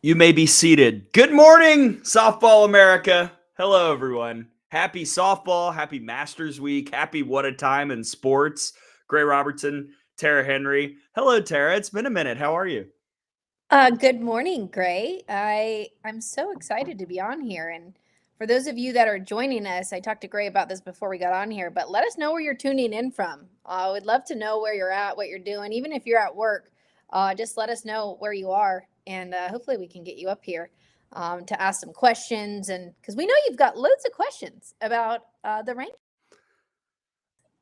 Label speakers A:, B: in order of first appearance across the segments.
A: You may be seated. Good morning, Softball America. Hello, everyone. Happy softball. Happy Masters Week. Happy what a time in sports. Gray Robertson, Tara Henry. Hello, Tara. It's been a minute. How are you?
B: Good morning, Gray. I'm so excited to be on here. And for those of you that are joining us, I talked to Gray about this before we got on here, but let us know where you're tuning in from. I would love to know where you're at, what you're doing, even if you're at work. Just let us know where you are, and hopefully we can get you up here to ask some questions. And because we know you've got loads of questions about the rank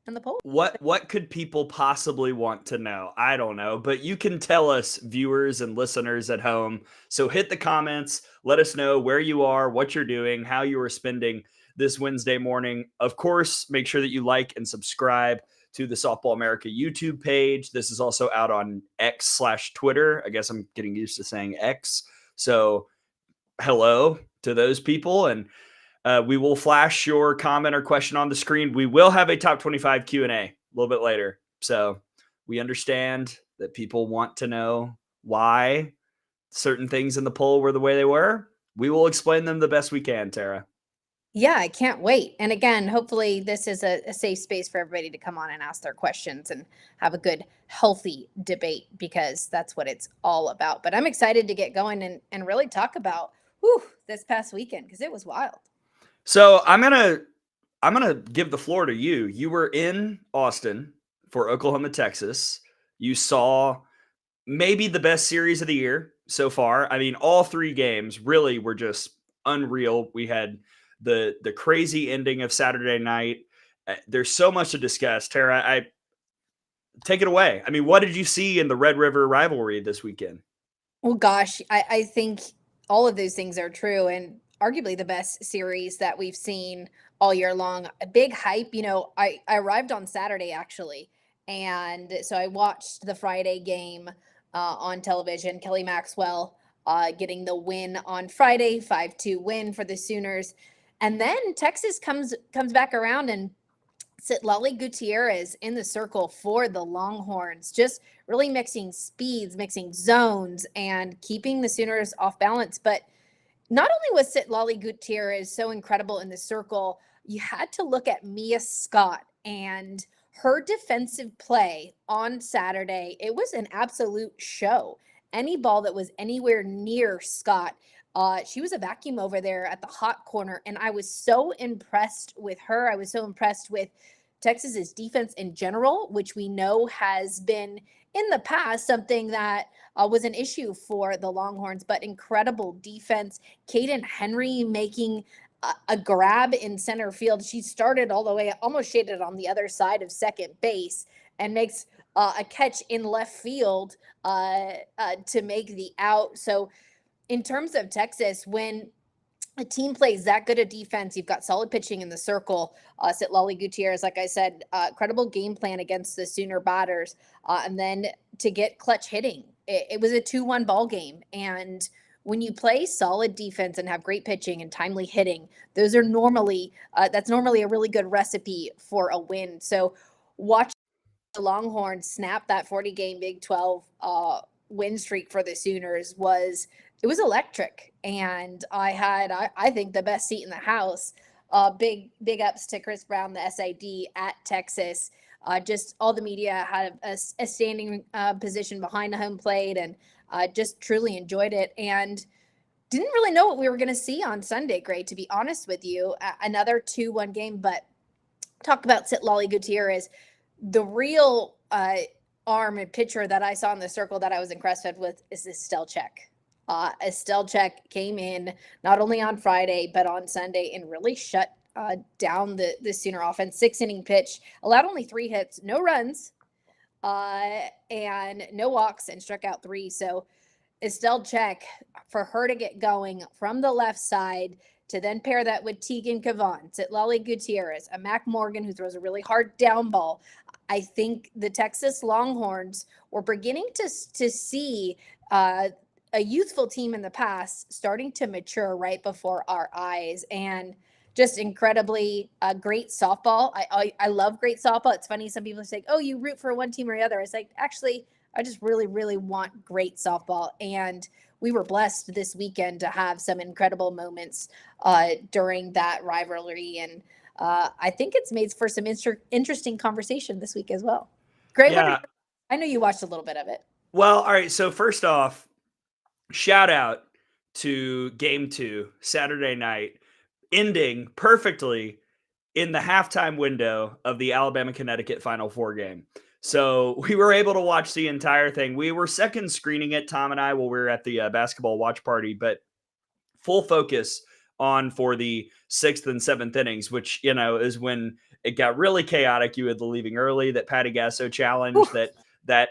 B: and the poll.
A: What could people possibly want to know? I don't know, but you can tell us, viewers and listeners at home. So hit the comments, let us know where you are, what you're doing, how you are spending this Wednesday morning. Of course, make sure that you like and subscribe to the Softball America YouTube page. This is also out on X/Twitter. I guess I'm getting used to saying X. So hello to those people, and we will flash your comment or question on the screen. We will have a top 25 Q&A a little bit later. So we understand that people want to know why certain things in the poll were the way they were. We will explain them the best we can, Tara.
B: Yeah, I can't wait. And again, hopefully this is a safe space for everybody to come on and ask their questions and have a good, healthy debate because that's what it's all about. But I'm excited to get going and really talk about this past weekend because it was wild.
A: So I'm gonna give the floor to you. You were in Austin for Oklahoma, Texas. You saw maybe the best series of the year so far. I mean, all three games really were just unreal. We had the crazy ending of Saturday night. There's so much to discuss. Tara, I take it away. I mean, what did you see in the Red River rivalry this weekend?
B: Well, gosh, I think all of those things are true and arguably the best series that we've seen all year long. A big hype. I arrived on Saturday actually. And so I watched the Friday game on television. Kelly Maxwell getting the win on Friday, 5-2 win for the Sooners. And then Texas comes back around and Citlali Gutierrez in the circle for the Longhorns, just really mixing speeds, mixing zones, and keeping the Sooners off balance. But not only was Citlali Gutierrez so incredible in the circle, you had to look at Mia Scott and her defensive play on Saturday. It was an absolute show. Any ball that was anywhere near Scott, she was a vacuum over there at the hot corner, and I was so impressed with her. I was so impressed with Texas's defense in general, which we know has been in the past something that was an issue for the Longhorns, but incredible defense. Caden Henry making a grab in center field. She started all the way, almost shaded on the other side of second base, and makes a catch in left field to make the out. So, in terms of Texas, when a team plays that good a defense, you've got solid pitching in the circle. Citlali Gutierrez, like I said, credible game plan against the Sooner batters, and then to get clutch hitting. It was a 2-1 ball game, and when you play solid defense and have great pitching and timely hitting, those are normally that's normally a really good recipe for a win. So watch the Longhorns snap that 40-game Big 12 win streak for the Sooners was electric, and I think the best seat in the house. Big ups to Chris Brown, the SID at Texas. Just all the media had a standing position behind the home plate, and just truly enjoyed it. And didn't really know what we were going to see on Sunday, Gray, to be honest with you. Another 2-1 game, but talk about Citlali Gutierrez. The real arm and pitcher that I saw in the circle that I was impressed with is Estelle Check. Estelle Check came in not only on Friday, but on Sunday and really shut down the Sooner offense. 6-inning pitch, allowed only 3 hits, no runs, and no walks, and struck out 3. So Estelle Check, for her to get going from the left side, to then pair that with Tegan Cavan, Citlali Gutierrez, a Mac Morgan who throws a really hard down ball. I think the Texas Longhorns were beginning to see a youthful team in the past starting to mature right before our eyes, and just incredibly great softball. I love great softball. It's funny, some people say, oh, you root for one team or the other. It's like, actually, I just really, really want great softball. And we were blessed this weekend to have some incredible moments during that rivalry. And I think it's made for some interesting conversation this week as well. Great.
A: Yeah.
B: I know you watched a little bit of it.
A: Well, all right. So first off, shout out to game 2, Saturday night, ending perfectly in the halftime window of the Alabama-Connecticut Final Four game. So we were able to watch the entire thing. We were second screening it, Tom and I, while we were at the basketball watch party, but full focus on for the 6th and 7th innings, which, is when it got really chaotic. You had the leaving early, that Patty Gasso challenge that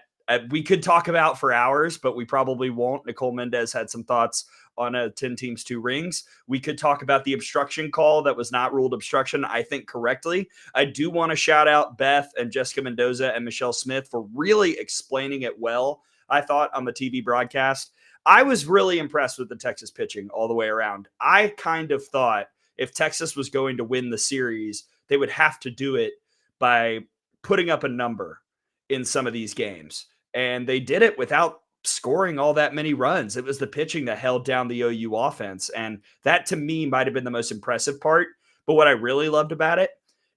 A: we could talk about for hours, but we probably won't. Nicole Mendez had some thoughts on 10 teams, 2 rings. We could talk about the obstruction call that was not ruled obstruction, I think, correctly. I do want to shout out Beth and Jessica Mendoza and Michelle Smith for really explaining it well, I thought, on the TV broadcast. I was really impressed with the Texas pitching all the way around. I kind of thought if Texas was going to win the series, they would have to do it by putting up a number in some of these games. And they did it without scoring all that many runs. It was the pitching that held down the OU offense. And that, to me, might have been the most impressive part. But what I really loved about it,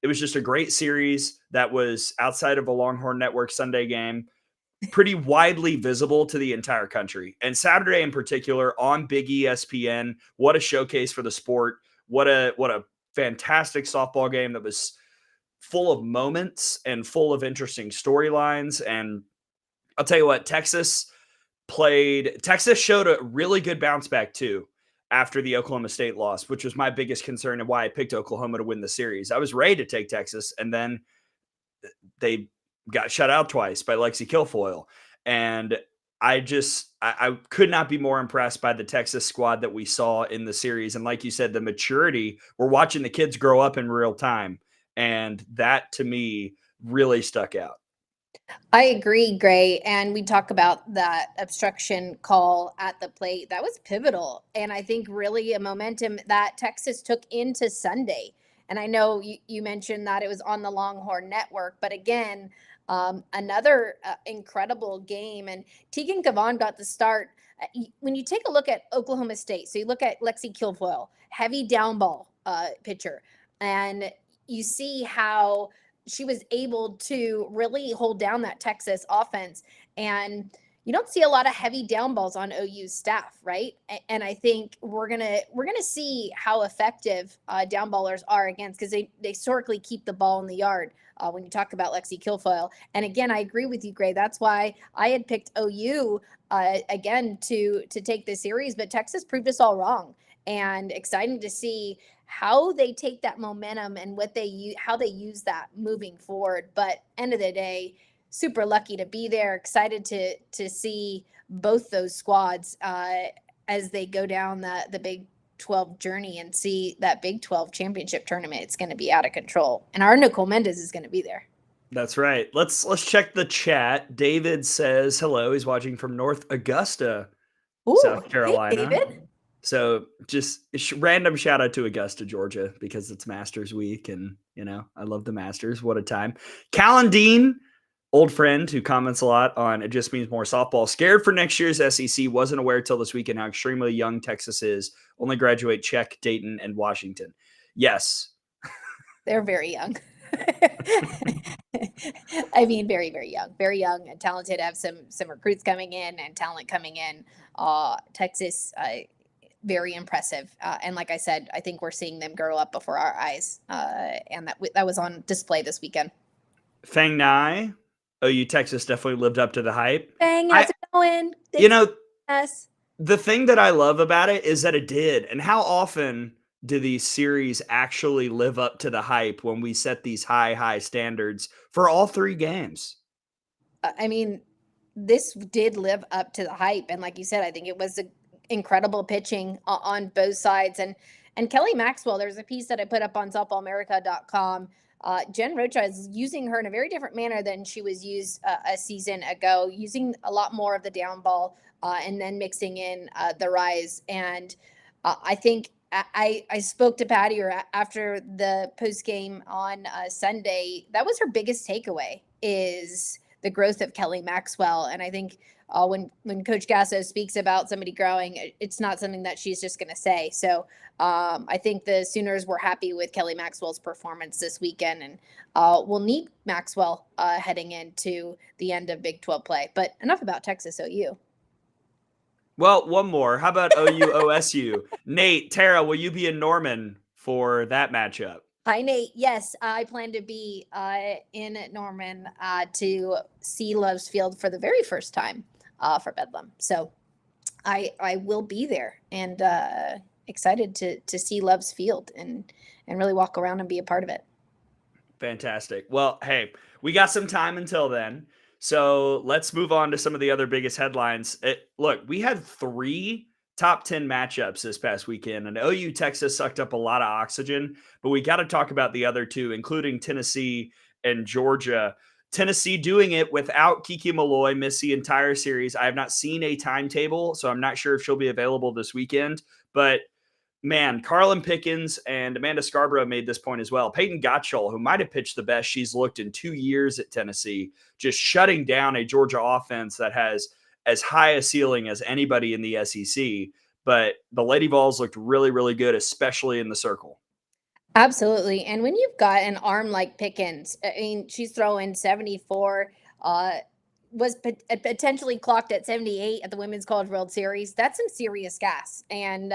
A: it was just a great series that was outside of a Longhorn Network Sunday game, pretty widely visible to the entire country. And Saturday in particular on Big ESPN, what a showcase for the sport. What a fantastic softball game that was full of moments and full of interesting storylines. And I'll tell you what, Texas showed a really good bounce back too after the Oklahoma State loss, which was my biggest concern and why I picked Oklahoma to win the series. I was ready to take Texas, and then they got shut out twice by Lexi Kilfoyle. And I could not be more impressed by the Texas squad that we saw in the series. And like you said, the maturity, we're watching the kids grow up in real time. And that, to me, really stuck out.
B: I agree, Gray. And we talk about that obstruction call at the plate. That was pivotal. And I think really a momentum that Texas took into Sunday. And I know you mentioned that it was on the Longhorn Network, but again, another incredible game. And Tegan Cavan got the start. When you take a look at Oklahoma State, so you look at Lexi Kilfoyle, heavy down ball pitcher, and you see how she was able to really hold down that Texas offense. And you don't see a lot of heavy down balls on OU's staff, right? And I think we're gonna see how effective down ballers are against, because they historically keep the ball in the yard. When you talk about Lexi Kilfoyle, and again, I agree with you, Gray. That's why I had picked OU again to take this series, but Texas proved us all wrong. And exciting to see how they take that momentum and how they use that moving forward. But end of the day, super lucky to be there. Excited to see both those squads as they go down the Big 12 journey and see that Big 12 championship tournament. It's going to be out of control, and our Nicole Mendez is going to be there.
A: That's right. Let's check the chat. David says hello. He's watching from North Augusta, South Carolina.
B: Hey, David.
A: So just random shout out to Augusta, Georgia, because it's Masters week. And, I love the Masters. What a time. Callan Dean, old friend who comments a lot on It Just Means More Softball. Scared for next year's SEC. Wasn't aware till this weekend how extremely young Texas is. Only graduate Czech, Dayton, and Washington. Yes.
B: They're very young. I mean, very, very young and talented. Have some recruits coming in and talent coming in. Texas, very impressive. And like I said, I think we're seeing them grow up before our eyes. And that was on display this weekend.
A: Fang Nai, OU Texas definitely lived up to the hype.
B: Fang, how's it going?
A: Yes. The thing that I love about it is that it did. And how often do these series actually live up to the hype when we set these high standards for all 3 games?
B: I mean, this did live up to the hype. And like you said, I think it was incredible pitching on both sides. And Kelly Maxwell, there's a piece that I put up on softballamerica.com. Jen Rocha is using her in a very different manner than she was used a season ago, using a lot more of the down ball and then mixing in the rise. And I think I spoke to Patty after the post game on Sunday. That was her biggest takeaway, is the growth of Kelly Maxwell. And I think when Coach Gasso speaks about somebody growing, it's not something that she's just going to say. So I think the Sooners were happy with Kelly Maxwell's performance this weekend, and we'll need Maxwell heading into the end of Big 12 play. But enough about Texas OU.
A: Well, one more. How about OU OSU? Nate, Tara, will you be in Norman for that matchup?
B: Hi, Nate. Yes, I plan to be in Norman to see Love's Field for the very first time for Bedlam. So I will be there, and excited to see Love's Field and really walk around and be a part of it.
A: Fantastic. Well, hey, we got some time until then. So let's move on to some of the other biggest headlines. Look, we had 3 top 10 matchups this past weekend, and OU Texas sucked up a lot of oxygen, but we got to talk about the other 2, including Tennessee and Georgia. Tennessee doing it without Kiki Malloy, missed the entire series. I have not seen a timetable, so I'm not sure if she'll be available this weekend, but man, Carlin Pickens and Amanda Scarborough made this point as well. Peyton Gottschall, who might have pitched the best she's looked in 2 years at Tennessee, just shutting down a Georgia offense that has as high a ceiling as anybody in the SEC. But the Lady Vols looked really, really good, especially in the circle.
B: Absolutely. And when you've got an arm like Pickens, I mean, she's throwing 74, was potentially clocked at 78 at the Women's College World Series. That's some serious gas. And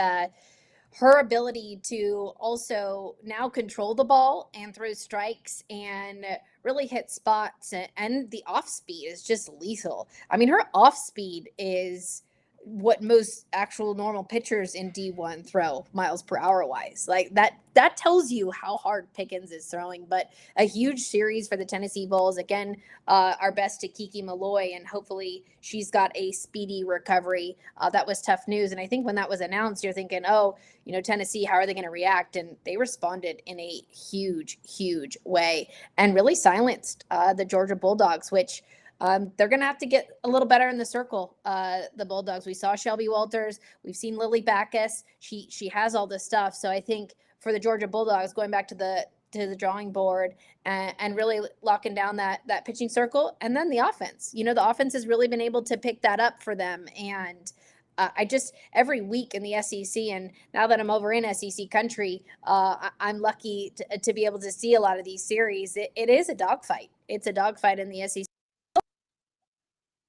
B: her ability to also now control the ball and throw strikes and really hit spots, and the off speed is just lethal. I mean, her off speed is what most actual normal pitchers in D1 throw miles per hour wise. Like that tells you how hard Pickens is throwing. But a huge series for the Tennessee Vols. Again, our best to Kiki Malloy, and hopefully she's got a speedy recovery. That was tough news. And I think when that was announced, you're thinking, oh, Tennessee, how are they going to react? And they responded in a huge, huge way and really silenced the Georgia Bulldogs, which they're going to have to get a little better in the circle. The Bulldogs. We saw Shelby Walters. We've seen Lily Backus. She has all this stuff. So I think for the Georgia Bulldogs, going back to the drawing board and really locking down that pitching circle, and then the offense. The offense has really been able to pick that up for them. And I just every week in the SEC, and now that I'm over in SEC country, I'm lucky to be able to see a lot of these series. It is a dogfight. It's a dogfight in the SEC.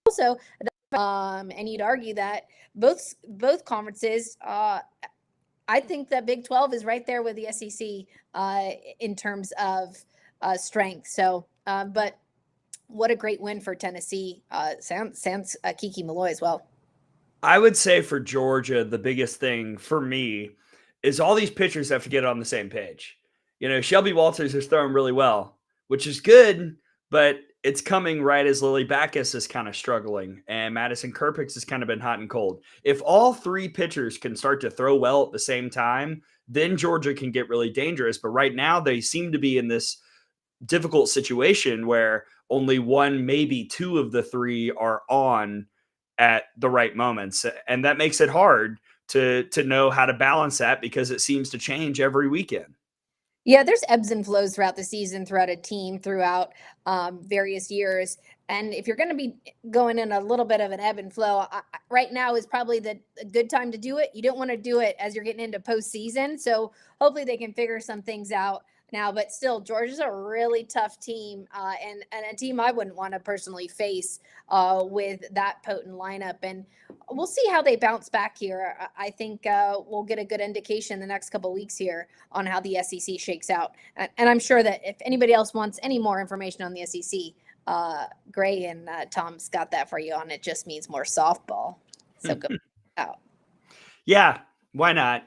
B: Also, and you'd argue that both conferences, I think that Big 12 is right there with the SEC in terms of strength. So, but what a great win for Tennessee. Sans Kiki Malloy as well.
A: I would say for Georgia, the biggest thing for me is all these pitchers have to get on the same page. Shelby Walters is throwing really well, which is good, but it's coming right as Lily Backus is kind of struggling, and Madison Kerpix has kind of been hot and cold. If all 3 pitchers can start to throw well at the same time, then Georgia can get really dangerous. But right now, they seem to be in this difficult situation where only 1, maybe 2 of the 3 are on at the right moments. And that makes it hard to know how to balance that because it seems to change every weekend.
B: Yeah, there's ebbs and flows throughout the season, throughout a team, throughout various years. And if you're going to be going in a little bit of an ebb and flow, right now is probably the good time to do it. You don't want to do it as you're getting into postseason. So hopefully they can figure some things out now. But still, Georgia's a really tough team, and a team I wouldn't want to personally face with that potent lineup. And we'll see how they bounce back here. I think we'll get a good indication the next couple of weeks here on how the SEC shakes out. And I'm sure that if anybody else wants any more information on the SEC, Gray and Tom's got that for you on It Just Means More Softball. So go out.
A: Yeah, why not?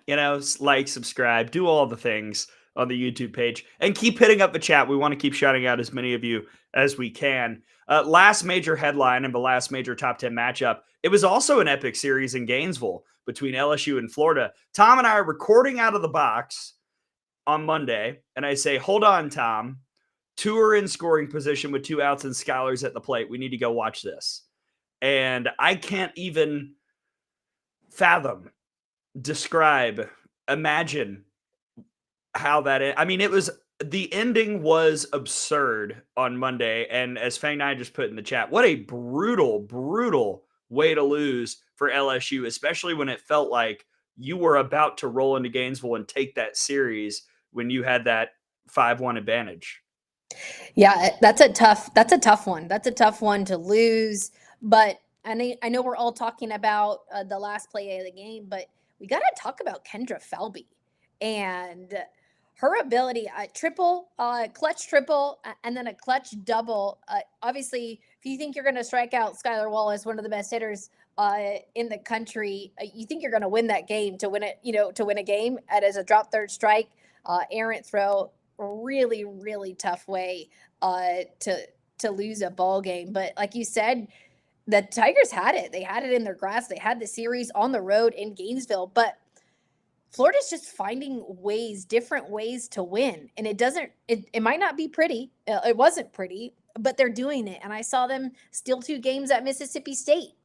A: Like, subscribe, do all the things on the YouTube page, and keep hitting up the chat. We want to keep shouting out as many of you as we can. Last major headline and the last major top 10 matchup. It was also an epic series in Gainesville between LSU and Florida. Tom and I are recording out of the box on Monday, and I say, hold on, Tom. 2 are in scoring position with 2 outs and Skylar's at the plate. We need to go watch this. And I can't even fathom, describe, imagine how that is. I mean, it was the ending was absurd on Monday. And as Fang Nine just put in the chat, what a brutal, brutal way to lose for LSU, especially when it felt like you were about to roll into Gainesville and take that series when you had that 5-1 advantage.
B: Yeah, that's a tough one. That's a tough one to lose. But I know we're all talking about the last play of the game, but we got to talk about Kendra Felby and her ability, triple, clutch triple, and then a clutch double. Obviously, if you think you're going to strike out Skylar Wallace, one of the best hitters in the country, you think you're going to win that game to win it, to win a game. And as a drop third strike, errant throw, really, really tough way to lose a ball game. But like you said, the Tigers had it. They had it in their grasp. They had the series on the road in Gainesville, but Florida's just finding ways, different ways to win. And it might not be pretty. It wasn't pretty, but they're doing it. And I saw them steal 2 games at Mississippi State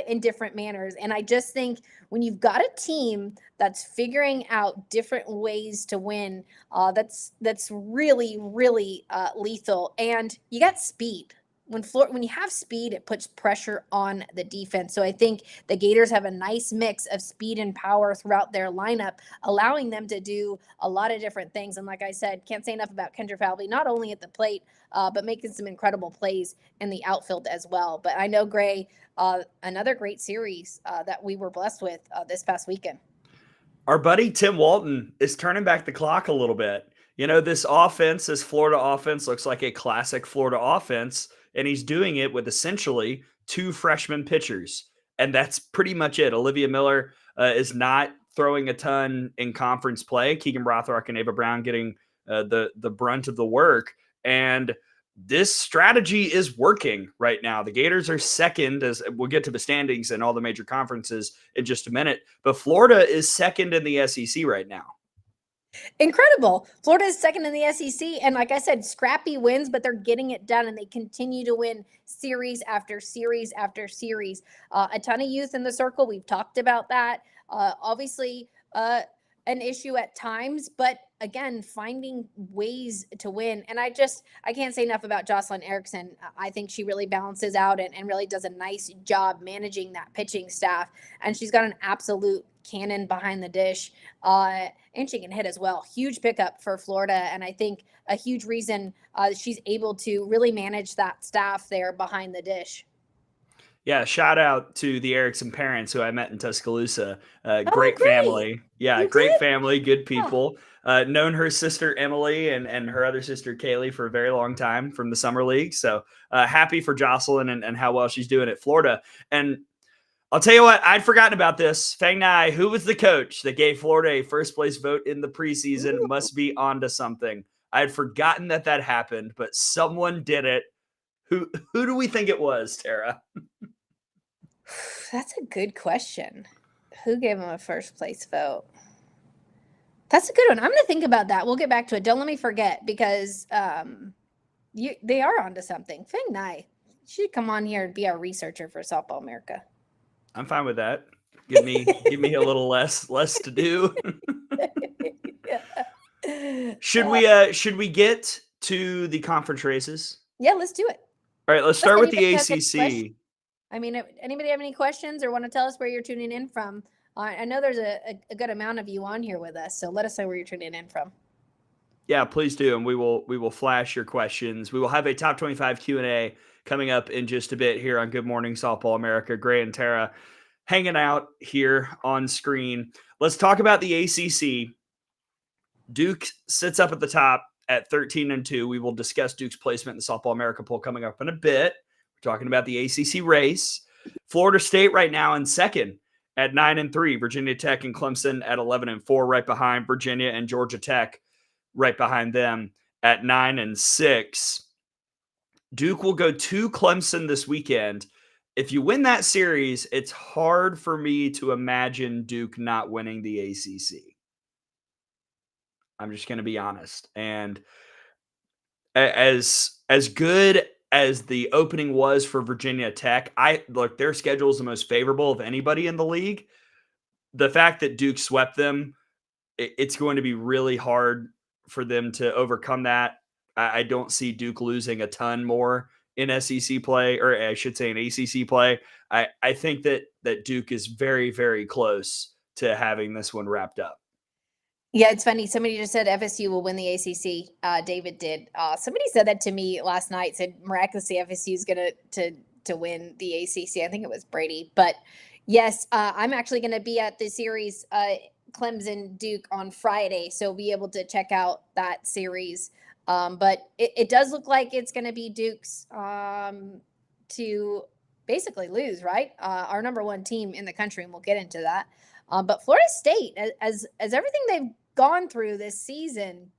B: in different manners. And I just think when you've got a team that's figuring out different ways to win, that's really, really lethal. And you got speed. When you have speed, it puts pressure on the defense. So I think the Gators have a nice mix of speed and power throughout their lineup, allowing them to do a lot of different things. And like I said, can't say enough about Kendra Falvey, not only at the plate, but making some incredible plays in the outfield as well. But I know, Gray, another great series that we were blessed with this past weekend.
A: Our buddy Tim Walton is turning back the clock a little bit. This offense, this Florida offense, looks like a classic Florida offense, and he's doing it with essentially 2 freshman pitchers. And that's pretty much it. Olivia Miller is not throwing a ton in conference play. Keegan Rothrock and Ava Brown getting the brunt of the work. And this strategy is working right now. The Gators are second, as we'll get to the standings and all the major conferences in just a minute. But Florida is second in the SEC right now.
B: Incredible. Florida is second in the SEC. And like I said, scrappy wins, but they're getting it done and they continue to win series after series after series. A ton of youth in the circle. We've talked about that. Obviously, an issue at times, but again, finding ways to win. And I can't say enough about Jocelyn Erickson. I think she really balances out and really does a nice job managing that pitching staff. And she's got an absolute cannon behind the dish. And she can hit as well. Huge pickup for Florida. And I think a huge reason she's able to really manage that staff there behind the dish.
A: Yeah, shout out to the Erickson parents who I met in Tuscaloosa. Great family. Yeah, great family, good people. Known her sister Emily and her other sister Kaylee for a very long time from the summer league. So happy for Jocelyn and how well she's doing at Florida. And I'll tell you what, I'd forgotten about this. Fang Nai, who was the coach that gave Florida a first place vote in the preseason, must be onto something. I had forgotten that happened, but someone did it. Who do we think it was, Tara?
B: That's a good question. Who gave him a first place vote? That's a good one. I'm going to think about that. We'll get back to it. Don't let me forget because they are onto something. Fang Nai, you should come on here and be our researcher for Softball America.
A: I'm fine with that. Give me a little less to do. Should we get to the conference races?
B: Yeah, let's do it.
A: All right, let's start with the ACC.
B: I mean, anybody have any questions or want to tell us where you're tuning in from? I know there's a good amount of you on here with us, so let us know where you're tuning in from.
A: Yeah, please do, and we will flash your questions. We will have a top 25 Q&A coming up in just a bit here on Good Morning Softball America. Gray and Tara hanging out here on screen. Let's talk about the ACC. Duke sits up at the top at 13-2. We will discuss Duke's placement in the Softball America poll coming up in a bit. We're talking about the ACC race. Florida State right now in second at 9-3. Virginia Tech and Clemson at 11-4, right behind Virginia and Georgia Tech, right behind them at 9-6. Duke will go to Clemson this weekend. If you win that series, it's hard for me to imagine Duke not winning the ACC. I'm just going to be honest. And as good as the opening was for Virginia Tech, their schedule is the most favorable of anybody in the league. The fact that Duke swept them, it's going to be really hard for them to overcome that. I don't see Duke losing a ton more in SEC play, or I should say in ACC play. I think that Duke is very, very close to having this one wrapped up.
B: Yeah, it's funny. Somebody just said FSU will win the ACC. David did. Somebody said that to me last night. Said miraculously FSU is gonna to win the ACC. I think it was Brady. But yes, I'm actually going to be at the series Clemson Duke on Friday, so be able to check out that series. But it does look like it's going to be Duke's to basically lose, right? Our number one team in the country, and we'll get into that. But Florida State, as everything they've gone through this season,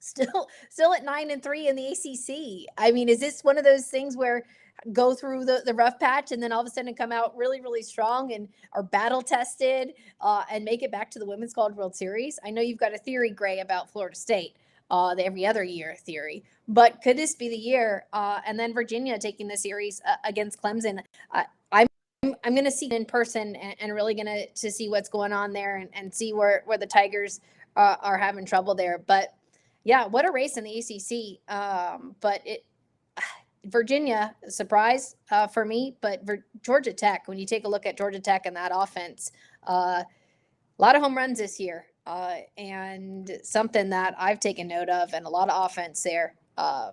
B: still at 9-3 in the ACC. I mean, is this one of those things where go through the rough patch and then all of a sudden come out really, really strong and are battle tested and make it back to the Women's College World Series? I know you've got a theory, Gray, about Florida State, the every other year theory, but could this be the year? And then Virginia taking the series against Clemson. I'm going to see it in person and really going to see what's going on there and see where the Tigers are having trouble there. But yeah, what a race in the ACC. But Virginia, surprise for me, but Georgia Tech, when you take a look at Georgia Tech and that offense, a lot of home runs this year and something that I've taken note of, and a lot of offense there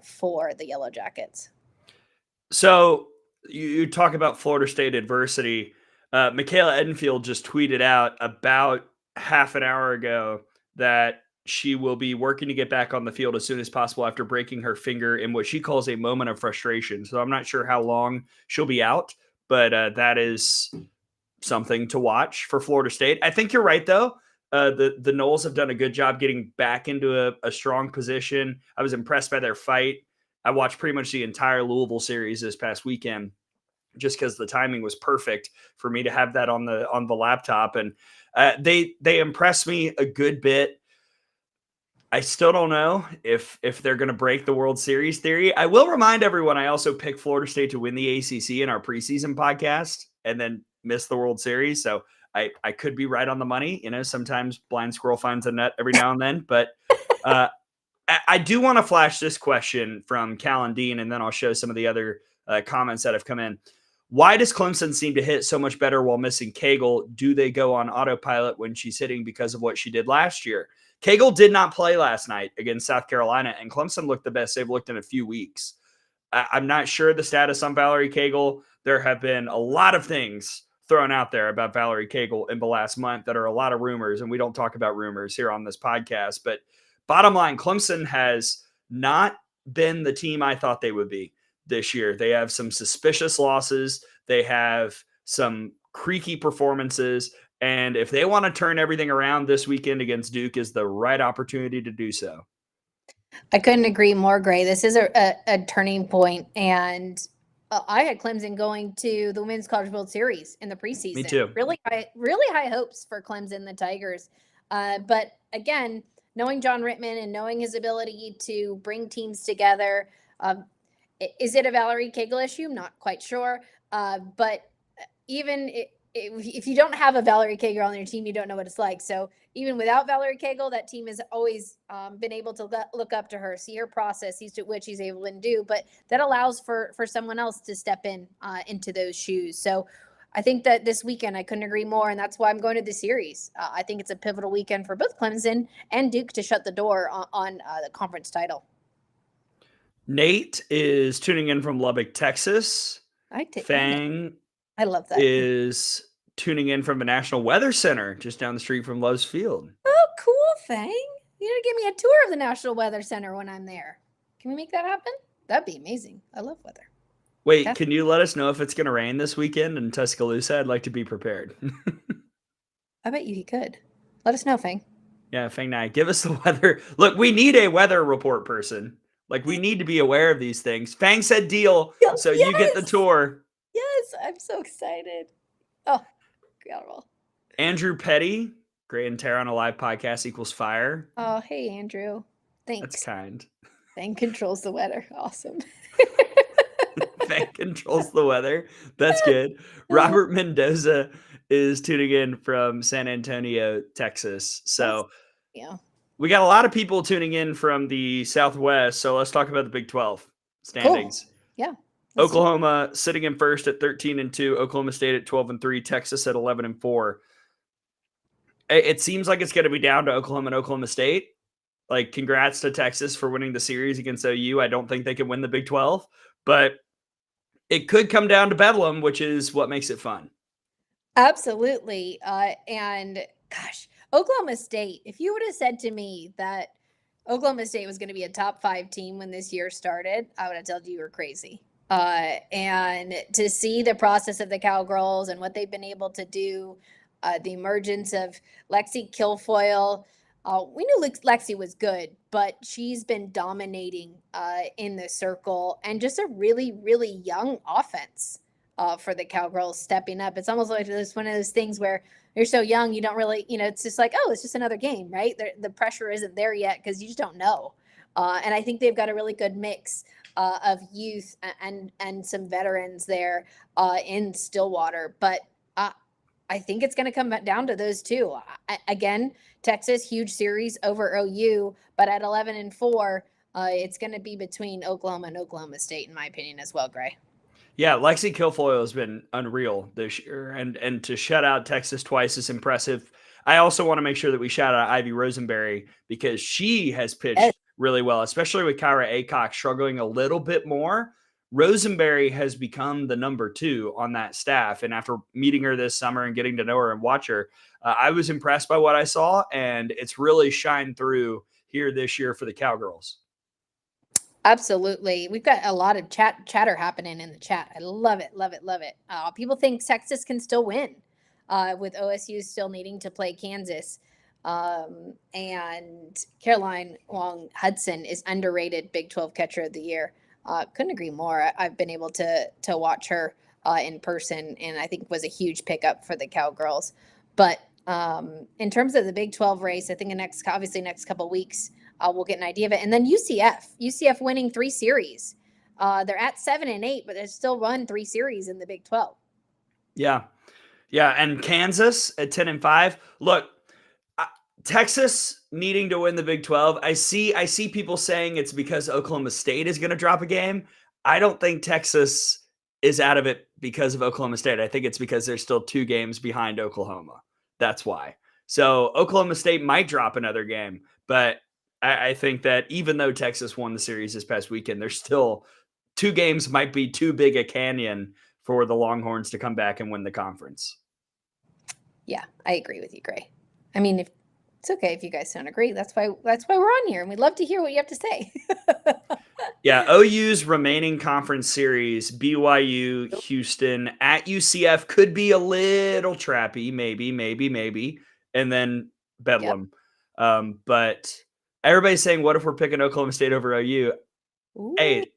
B: for the Yellow Jackets.
A: So you talk about Florida State adversity. Michaela Edenfield just tweeted out about half an hour ago that she will be working to get back on the field as soon as possible after breaking her finger in what she calls a moment of frustration. So I'm not sure how long she'll be out, but that is something to watch for Florida State. I think you're right, though. The Noles have done a good job getting back into a strong position. I was impressed by their fight. I watched pretty much the entire Louisville series this past weekend just because the timing was perfect for me to have that on the laptop. And they impressed me a good bit. I still don't know if they're going to break the World Series theory. I will remind everyone I also picked Florida State to win the ACC in our preseason podcast and then miss the World Series. So I could be right on the money. You know, sometimes blind squirrel finds a nut every now and then. But I do want to flash this question from Callan Dean, and then I'll show some of the other comments that have come in. Why does Clemson seem to hit so much better while missing Cagle? Do they go on autopilot when she's hitting because of what she did last year? Cagle did not play last night against South Carolina, and Clemson looked the best they've looked in a few weeks. I'm not sure the status on Valerie Cagle. There have been a lot of things thrown out there about Valerie Cagle in the last month that are a lot of rumors, and we don't talk about rumors here on this podcast. But bottom line, Clemson has not been the team I thought they would be this year. They have some suspicious losses. They have some creaky performances. And if they want to turn everything around this weekend against Duke, is the right opportunity to do so.
B: I couldn't agree more, Gray. This is a turning point. And I had Clemson going to the Women's College World Series in the preseason.
A: Me too.
B: Really high hopes for Clemson, the Tigers. But again, knowing John Rittman and knowing his ability to bring teams together, is it a Valerie Cagle issue? Not quite sure. But even if you don't have a Valerie Cagle on your team, you don't know what it's like. So even without Valerie Cagle, that team has always been able to look up to her, see her process, see what she's able to do. But that allows for someone else to step in into those shoes. So I think that this weekend, I couldn't agree more. And that's why I'm going to the series. I think it's a pivotal weekend for both Clemson and Duke to shut the door on the conference title.
A: Nate is tuning in from Lubbock, Texas. Fang
B: I love that.
A: Is tuning in from the National Weather Center just down the street from Lowe's Field.
B: Oh, cool, Fang. You need to give me a tour of the National Weather Center when I'm there. Can we make that happen? That'd be amazing. I love weather.
A: Wait, can you let us know if it's going to rain this weekend in Tuscaloosa? I'd like to be prepared.
B: I bet you he could. Let us know, Fang.
A: Yeah, Fang Nai, give us the weather. Look, we need a weather report person. Like, we need to be aware of these things. Fang said deal, so yes. You get the tour.
B: Yes, I'm so excited. Oh, incredible.
A: Andrew Petty, Gray and Tara on a live podcast equals fire.
B: Oh, hey, Andrew. Thanks.
A: That's kind.
B: Fang controls the weather. Awesome.
A: Fang controls the weather. That's good. Robert Mendoza is tuning in from San Antonio, Texas. So,
B: yeah.
A: We got a lot of people tuning in from the Southwest, so let's talk about the Big 12
B: Cool.
A: standings.
B: Yeah.
A: Oklahoma sitting in first at 13-2, Oklahoma State at 12-3, Texas at 11-4. It seems like it's going to be down to Oklahoma and Oklahoma State. Like, congrats to Texas for winning the series against OU. I don't think they can win the Big 12, but it could come down to Bedlam, which is what makes it fun.
B: Absolutely. And gosh, Oklahoma State, if you would have said to me that Oklahoma State was going to be a top 5 team when this year started, I would have told you were crazy. And to see the process of the Cowgirls and what they've been able to do, the emergence of Lexi Kilfoyle. We knew Lexi was good, but she's been dominating in the circle, and just a really, really young offense for the Cowgirls stepping up. It's almost like it's one of those things where you're so young, you don't really, it's just like, oh, it's just another game, right? The pressure isn't there yet because you just don't know. And I think they've got a really good mix of youth and some veterans there in Stillwater. But I think it's going to come down to those two. Again, Texas, huge series over OU, but at 11-4, it's going to be between Oklahoma and Oklahoma State, in my opinion, as well, Gray.
A: Yeah, Lexi Kilfoyle has been unreal this year, and to shut out Texas twice is impressive. I also want to make sure that we shout out Ivy Rosenberry because she has pitched really well, especially with Kyra Aycock struggling a little bit more. Rosenberry has become the number 2 on that staff, and after meeting her this summer and getting to know her and watch her, I was impressed by what I saw, and it's really shined through here this year for the Cowgirls.
B: Absolutely. We've got a lot of chatter happening in the chat. I love it, love it, love it. People think Texas can still win with OSU still needing to play Kansas. And Caroline Wong Hudson is underrated Big 12 catcher of the year. Couldn't agree more. I've been able to watch her in person, and I think was a huge pickup for the Cowgirls. But in terms of the Big 12 race, I think the next couple of weeks, we'll get an idea of it. And then UCF winning 3 series. They're at 7-8, but they've still run 3 series in the Big 12.
A: Yeah. And Kansas at 10-5. Look, Texas needing to win the Big 12. I see people saying it's because Oklahoma State is going to drop a game. I don't think Texas is out of it because of Oklahoma State. I think it's because they're still 2 games behind Oklahoma. That's why. So Oklahoma State might drop another game, but I think that even though Texas won the series this past weekend, there's still 2 games might be too big a canyon for the Longhorns to come back and win the conference.
B: Yeah, I agree with you, Gray. I mean, it's okay if you guys don't agree. That's why we're on here, and we'd love to hear what you have to say.
A: Yeah, OU's remaining conference series, BYU, Houston, at UCF could be a little trappy, maybe, and then Bedlam. Yep. But everybody's saying, what if we're picking Oklahoma State over OU? Ooh. Hey,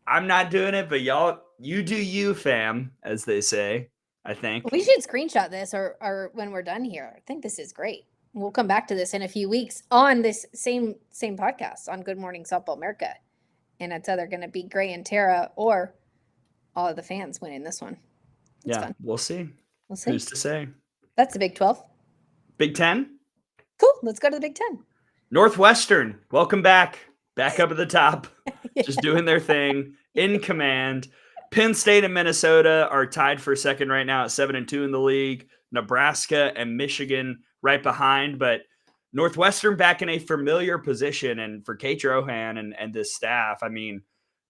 A: I'm not doing it, but y'all, you do you, fam, as they say, I think.
B: We should screenshot this or when we're done here. I think this is great. We'll come back to this in a few weeks on this same podcast on Good Morning Softball America. And it's either going to be Gray and Tara or all of the fans winning this one.
A: It's fun. We'll see. Who's to say?
B: That's the Big 12.
A: Big 10?
B: Cool. Let's go to the Big 10.
A: Northwestern, welcome back. Back up at the top. Just doing their thing. In command. Penn State and Minnesota are tied for second right now at 7-2 in the league. Nebraska and Michigan right behind, but Northwestern back in a familiar position. And for Kate Drohan and this staff, I mean,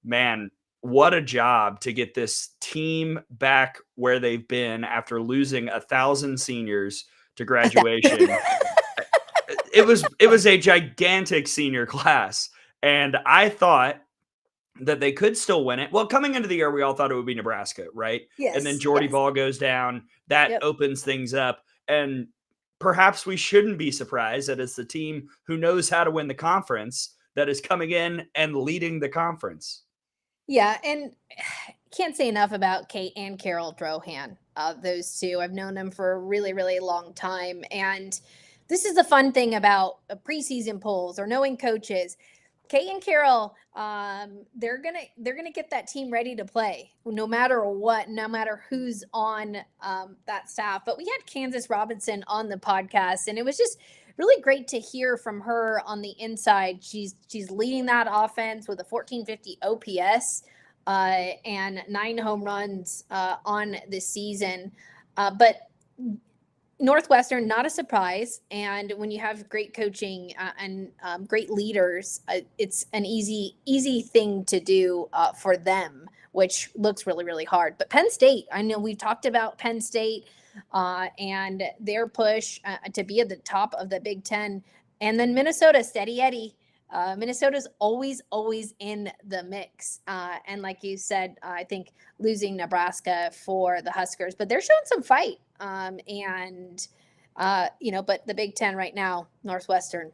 A: man, what a job to get this team back where they've been after losing 1,000 seniors to graduation. It was a gigantic senior class, and I thought that they could still win it. Well, coming into the year, we all thought it would be Nebraska, right?
B: Yes.
A: And then Jordy Ball goes down. That opens things up. And perhaps we shouldn't be surprised that it's the team who knows how to win the conference that is coming in and leading the conference.
B: Yeah, and can't say enough about Kate and Carol Drohan. Those two, I've known them for a really, really long time. And this is the fun thing about preseason polls or knowing coaches. Kate and Carol, they're gonna get that team ready to play, no matter what, no matter who's on that staff. But we had Kansas Robertson on the podcast, and it was just really great to hear from her on the inside. She's leading that offense with a 1450 OPS and 9 home runs on the season. But Northwestern, not a surprise. And when you have great coaching and great leaders, it's an easy thing to do for them, which looks really, really hard. But Penn State, I know we've talked about Penn State and their push to be at the top of the Big Ten. And then Minnesota, steady Eddie. Minnesota's always in the mix. And like you said, I think losing Nebraska for the Huskers, but they're showing some fight. But the Big Ten right now, Northwestern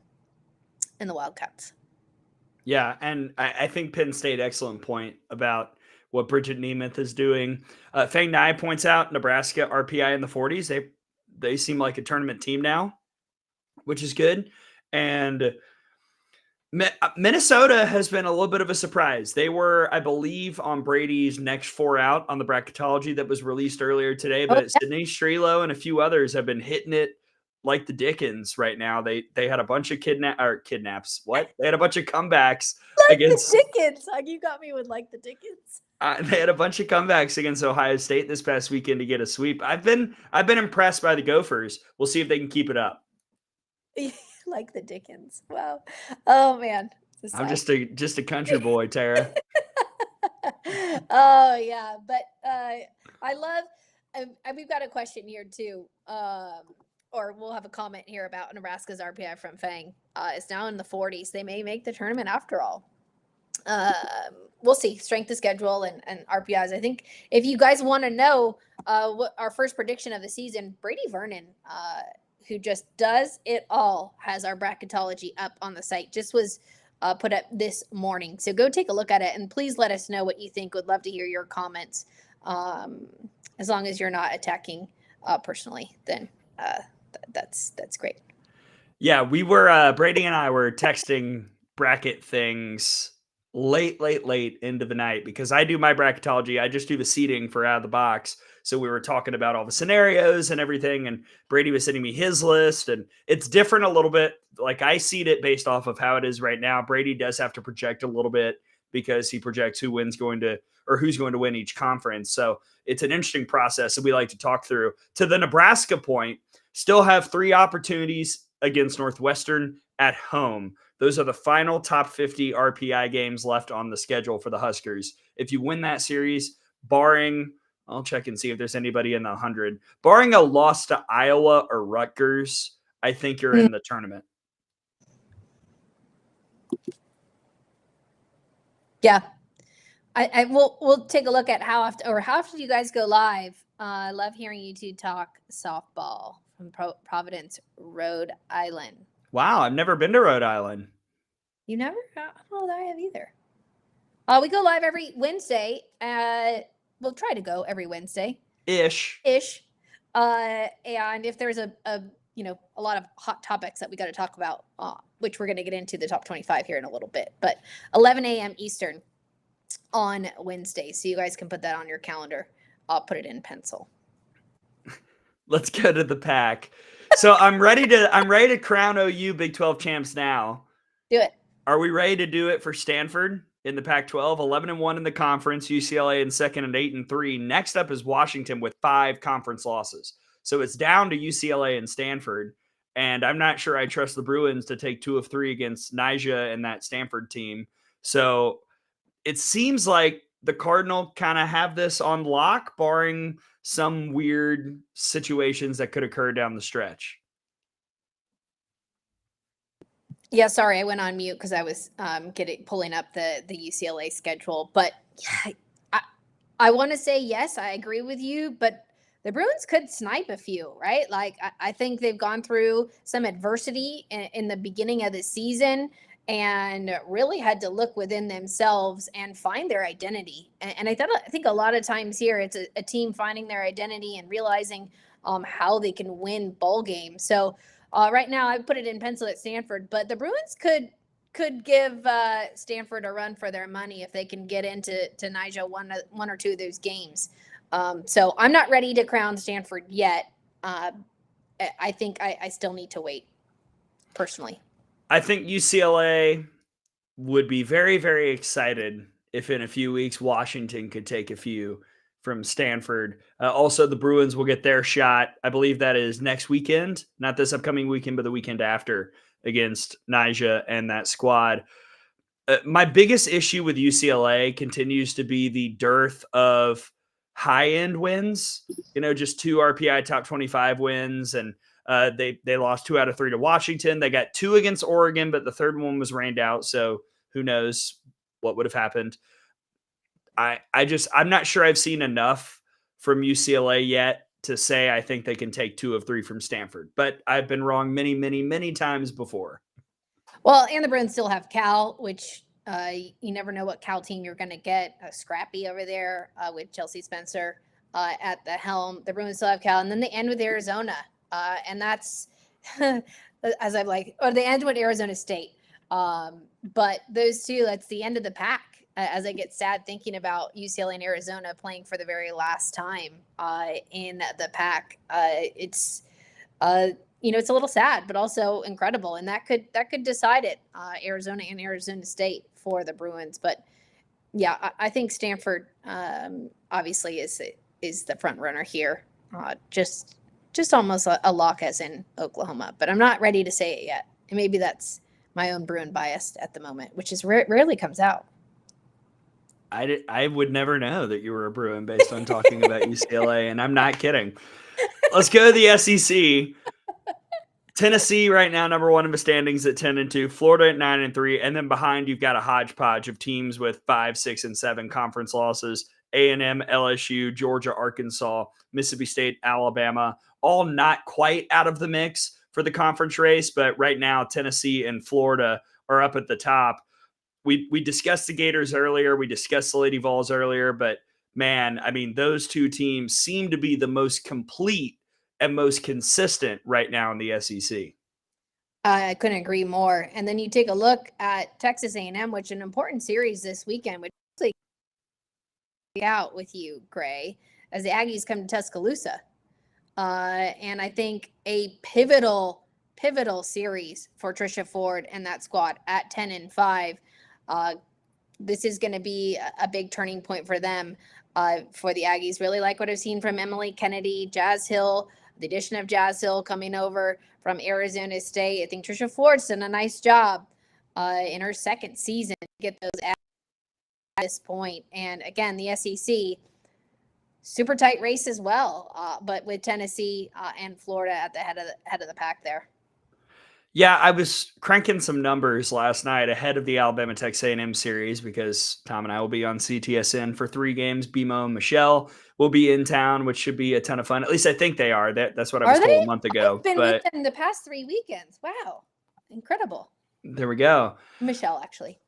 B: and the Wildcats.
A: Yeah, and I think Penn State, excellent point about what Bridget Nemeth is doing. Fang Nai points out Nebraska RPI in the 40s. They seem like a tournament team now, which is good. And Minnesota has been a little bit of a surprise. They were, I believe, on Brady's next 4 out on the bracketology that was released earlier today. But Sydney Strelo and a few others have been hitting it like the Dickens right now. They had a bunch of kidnaps. What? They had a bunch of comebacks against
B: the Dickens. You got me with like the Dickens.
A: They had a bunch of comebacks against Ohio State this past weekend to get a sweep. I've been impressed by the Gophers. We'll see if they can keep it up.
B: Like the Dickens. Wow. Oh man.
A: I'm just a country boy, Tara.
B: Oh yeah, but I love. We've got a question here too, or we'll have a comment here about Nebraska's RPI from Fang. It's now in the 40s. They may make the tournament after all. We'll see. Strength of schedule and RPIs. I think if you guys want to know what our first prediction of the season, Brady Vernon, who just does it all, has our bracketology up on the site. Just was put up this morning. So go take a look at it and please let us know what you think. Would love to hear your comments. As long as you're not attacking personally, then that's great.
A: Yeah, we were Brady and I were texting bracket things late into the night because I do my bracketology. I just do the seeding for out of the box. So we were talking about all the scenarios and everything, and Brady was sending me his list, and it's different a little bit. Like I seed it based off of how it is right now. Brady does have to project a little bit because he projects who's going to win each conference. So it's an interesting process that we like to talk through. To the Nebraska point, still have 3 opportunities against Northwestern at home. Those are the final top 50 RPI games left on the schedule for the Huskers. If you win that series, barring, I'll check and see if there's anybody in the 100, barring a loss to Iowa or Rutgers, I think you're in the tournament.
B: Yeah. We'll take a look at how often do you guys go live. I love hearing you two talk softball from Providence, Rhode Island.
A: Wow, I've never been to Rhode Island.
B: You never? I don't know that I have either. We go live every Wednesday. We'll try to go every Wednesday. Ish. And if there's a lot of hot topics that we got to talk about, which we're going to get into the top 25 here in a little bit, but 11 a.m. Eastern on Wednesday. So you guys can put that on your calendar. I'll put it in pencil.
A: Let's go to the Pac. So I'm ready to crown OU Big 12 champs now.
B: Do it.
A: Are we ready to do it for Stanford in the Pac-12? 11-1 in the conference, UCLA in second and 8-3. Next up is Washington with 5 conference losses. So it's down to UCLA and Stanford. And I'm not sure I trust the Bruins to take 2 of 3 against Nyjah and that Stanford team. So it seems like the Cardinal kind of have this on lock, barring some weird situations that could occur down the stretch.
B: Yeah, sorry, I went on mute because I was pulling up the UCLA schedule. But yeah, I want to say yes, I agree with you, but the Bruins could snipe a few, right? Like I think they've gone through some adversity in the beginning of the season and really had to look within themselves and find their identity. And I think a lot of times here it's a team finding their identity and realizing how they can win bowl games. So right now I put it in pencil at Stanford, but the Bruins could give Stanford a run for their money if they can get into Nyjah one or two of those games. So I'm not ready to crown Stanford yet. I think I still need to wait. personally.
A: I think UCLA would be very, very excited if in a few weeks Washington could take a few from Stanford. Also, the Bruins will get their shot. I believe that is next weekend, not this upcoming weekend, but the weekend after against Nija and that squad. My biggest issue with UCLA continues to be the dearth of high end wins. Just two RPI top 25 wins, and they lost 2 out of 3 to Washington. They got 2 against Oregon, but the third one was rained out. So who knows what would have happened? I'm not sure I've seen enough from UCLA yet to say I think they can take 2 of 3 from Stanford, but I've been wrong many, many, many times before.
B: Well, and the Bruins still have Cal, which you never know what Cal team you're going to get. Scrappy over there with Chelsea Spencer at the helm. The Bruins still have Cal, and then they end with Arizona, and that's as I'm like, or they end with Arizona State. But those two, that's the end of the pack. As I get sad thinking about UCLA and Arizona playing for the very last time in the pack, it's it's a little sad, but also incredible, and that could decide it. Arizona and Arizona State for the Bruins, but yeah, I think Stanford obviously is the front runner here. Just almost a lock as in Oklahoma, but I'm not ready to say it yet. And maybe that's my own Bruin bias at the moment, which is rarely comes out.
A: I would never know that you were a Bruin based on talking about UCLA, and I'm not kidding. Let's go to the SEC. Tennessee right now, number 1 in the standings at 10-2, Florida at 9-3, and then behind you've got a hodgepodge of teams with 5, 6, and 7 conference losses. A&M, LSU, Georgia, Arkansas, Mississippi State, Alabama, all not quite out of the mix for the conference race, but right now Tennessee and Florida are up at the top. We discussed the Gators earlier, we discussed the Lady Vols earlier, but man, I mean, those two teams seem to be the most complete and most consistent right now in the SEC.
B: I couldn't agree more. And then you take a look at Texas A&M, which is an important series this weekend, which is out with you, Gray, as the Aggies come to Tuscaloosa. And I think a pivotal series for Trisha Ford and that squad at 10-5. This is going to be a big turning point for them, for the Aggies. Really like what I've seen from Emily Kennedy, Jazz Hill, the addition of Jazz Hill coming over from Arizona State. I think Trisha Ford's done a nice job in her second season to get those at this point. And again, the SEC, super tight race as well, but with Tennessee and Florida at the head of the pack there.
A: Yeah, I was cranking some numbers last night ahead of the Alabama Texas A&M series because Tom and I will be on CTSN for 3 games. BMO and Michelle will be in town, which should be a ton of fun. At least I think they are. That's what I was told a month ago.
B: I've been with them the past 3 weekends. Wow, incredible.
A: There we go.
B: Michelle, she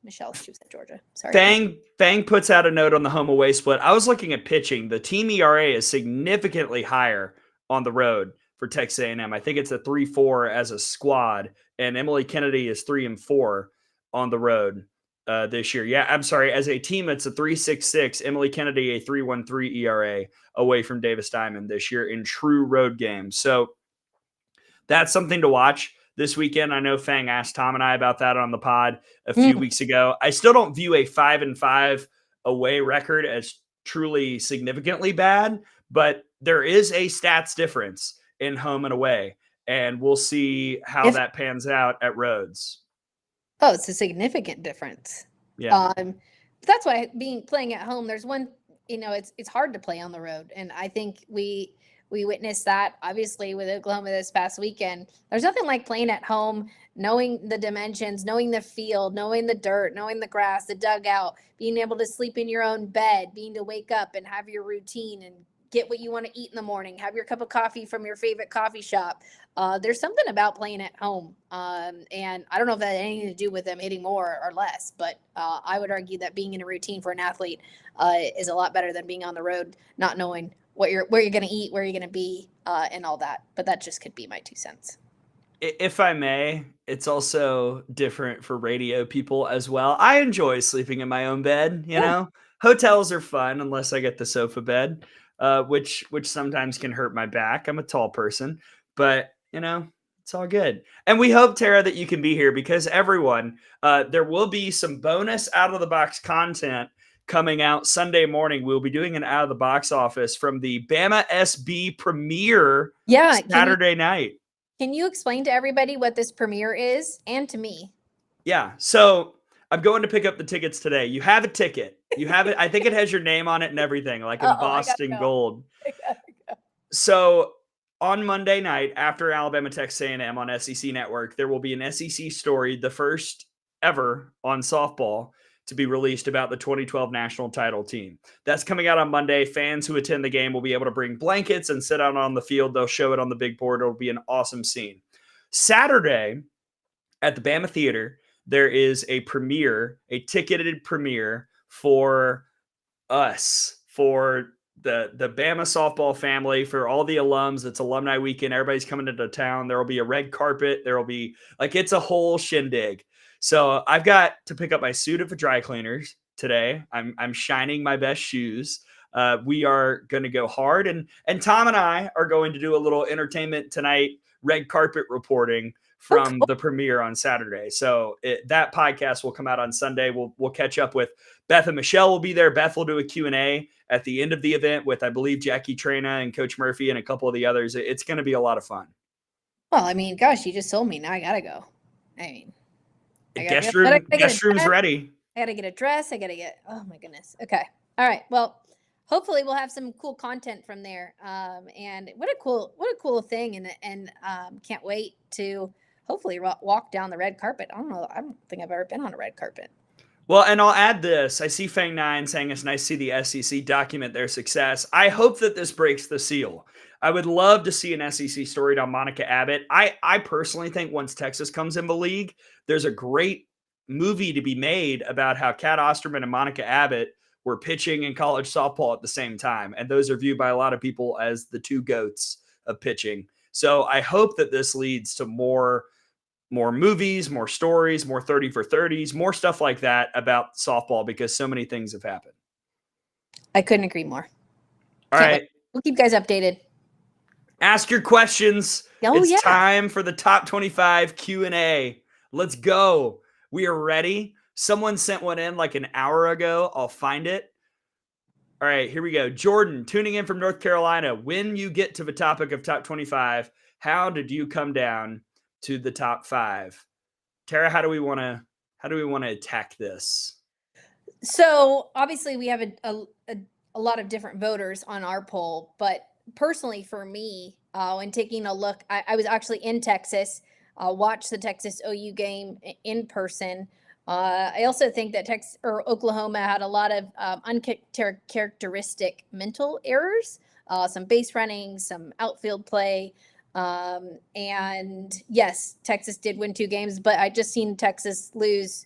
B: was at Georgia. Sorry.
A: Fang puts out a note on the home away split. I was looking at pitching. The team ERA is significantly higher on the road for Texas A&M. I think it's a 3.4 as a squad, and Emily Kennedy is 3-4 on the road this year. Yeah, I'm sorry. As a team, it's a 3.66. Emily Kennedy, a 3.13 ERA away from Davis Diamond this year in true road games. So that's something to watch this weekend. I know Fang asked Tom and I about that on the pod a few weeks ago. I still don't view a 5-5 away record as truly significantly bad, but there is a stats difference in home and away, and we'll see how that pans out at Rhodes.
B: Oh, it's a significant difference.
A: Yeah.
B: That's why playing at home, there's one, it's hard to play on the road. And I think we witnessed that obviously with Oklahoma this past weekend. There's nothing like playing at home, knowing the dimensions, knowing the field, knowing the dirt, knowing the grass, the dugout, being able to sleep in your own bed, being to wake up and have your routine and get what you want to eat in the morning, have your cup of coffee from your favorite coffee shop. There's something about playing at home. And I don't know if that had anything to do with them hitting more or less, but I would argue that being in a routine for an athlete is a lot better than being on the road, not knowing where you're going to eat, where you're going to be, and all that. But that just could be my 2 cents.
A: If I may, it's also different for radio people as well. I enjoy sleeping in my own bed, you know. Hotels are fun unless I get the sofa bed. Which sometimes can hurt my back. I'm a tall person, but It's all good. And we hope, Tara, that you can be here because everyone, there will be some bonus out of the box content coming out Sunday morning. We'll be doing an out of the box office from the Bama SB premiere Saturday night.
B: Can you explain to everybody what this premiere is and to me?
A: Yeah. So I'm going to pick up the tickets today. You have a ticket. You have it. I think it has your name on it and everything, like embossed in gold. So on Monday night, after Alabama Texas A&M on SEC Network, there will be an SEC story, the first ever on softball, to be released about the 2012 national title team. That's coming out on Monday. Fans who attend the game will be able to bring blankets and sit out on the field. They'll show it on the big board. It'll be an awesome scene. Saturday at the Bama Theater, there is a premiere, a ticketed premiere for us, for the Bama softball family, for all the alums. It's alumni weekend. Everybody's coming into town. There will be a red carpet. There will be it's a whole shindig. So I've got to pick up my suit at the dry cleaners today. I'm shining my best shoes. We are going to go hard, and Tom and I are going to do a little entertainment tonight, red carpet reporting from the premiere on Saturday. So that podcast will come out on Sunday. We'll catch up with Beth and Michelle will be there. Beth will do a Q&A at the end of the event with, I believe, Jackie Trena and Coach Murphy and a couple of the others. It's going to be a lot of fun.
B: Well, I mean, gosh, you just told me. Now I got to go. I mean,
A: guest room's ready.
B: I got to get a dress. Oh my goodness. Okay. All right. Well, hopefully we'll have some cool content from there. And what a cool thing. And can't wait to hopefully walk down the red carpet. I don't think I've ever been on a red carpet.
A: Well, and I'll add this. I see Fang9 saying it's nice to see the SEC document their success. I hope that this breaks the seal. I would love to see an SEC story on Monica Abbott. I personally think once Texas comes in the league, there's a great movie to be made about how Kat Osterman and Monica Abbott were pitching in college softball at the same time. And those are viewed by a lot of people as the two goats of pitching. So I hope that this leads to more movies, more stories, more 30 for 30s, more stuff like that about softball because so many things have happened.
B: I couldn't agree more.
A: All right.
B: We'll keep you guys updated.
A: Ask your questions. It's time for the top 25 Q&A. Let's go. We are ready. Someone sent one in like an hour ago. I'll find it. All right, here we go. Jordan, tuning in from North Carolina. When you get to the topic of top 25, how did you come down to the top 5? Tara, how do we want to attack this?
B: So obviously we have a lot of different voters on our poll, but personally for me, when taking a look, I was actually in Texas, watched the Texas OU game in person. I also think that Oklahoma had a lot of uncharacteristic mental errors, some base running, some outfield play. And yes, Texas did win 2 games, but I just seen Texas lose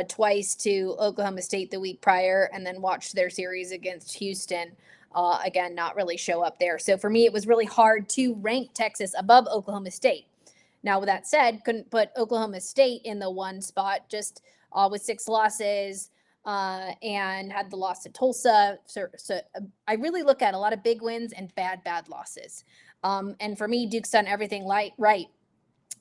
B: twice to Oklahoma State the week prior, and then watched their series against Houston. Again, not really show up there. So for me, it was really hard to rank Texas above Oklahoma State. Now, with that said, couldn't put Oklahoma State in the 1 spot, just with 6 losses and had the loss to Tulsa. So I really look at a lot of big wins and bad losses. And for me, Duke's done everything right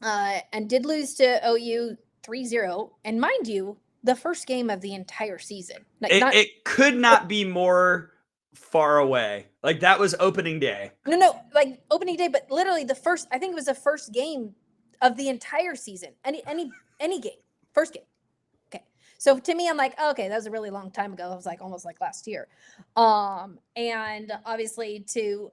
B: and did lose to OU 3-0. And mind you, the first game of the entire season.
A: It could not be more far away. Like that was opening day.
B: No, like opening day, but literally I think it was the first game of the entire season. Any game, first game. Okay. So to me, I'm like, oh, okay, that was a really long time ago. It was like almost like last year. And obviously to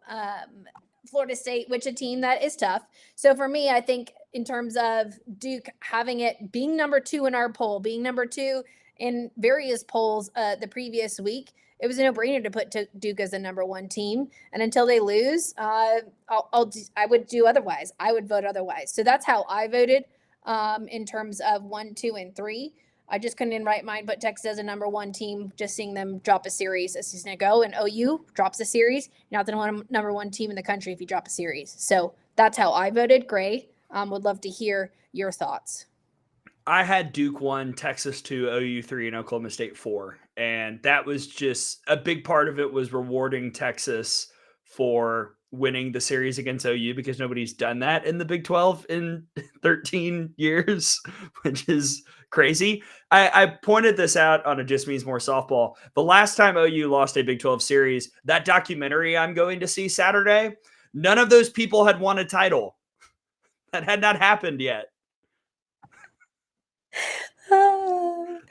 B: Florida State, which a team that is tough. So for me, I think in terms of Duke having it being number 2 in our poll, being number 2 in various polls the previous week, it was a no-brainer to put Duke as the number 1 team. And until they lose, I would do otherwise. I would vote otherwise. So that's how I voted in terms of 1, 2, and 3. I just couldn't in right mind put Texas as a number 1 team, just seeing them drop a series a season ago. And OU drops a series. You're not the number 1 team in the country if you drop a series. So that's how I voted. Gray, would love to hear your thoughts.
A: I had Duke 1, Texas 2, OU 3, and Oklahoma State 4. And that was just a big part of it was rewarding Texas for winning the series against OU because nobody's done that in the Big 12 in 13 years, which is crazy. I pointed this out on a Just Means More softball. The last time OU lost a Big 12 series, that documentary I'm going to see Saturday, none of those people had won a title. That had not happened yet.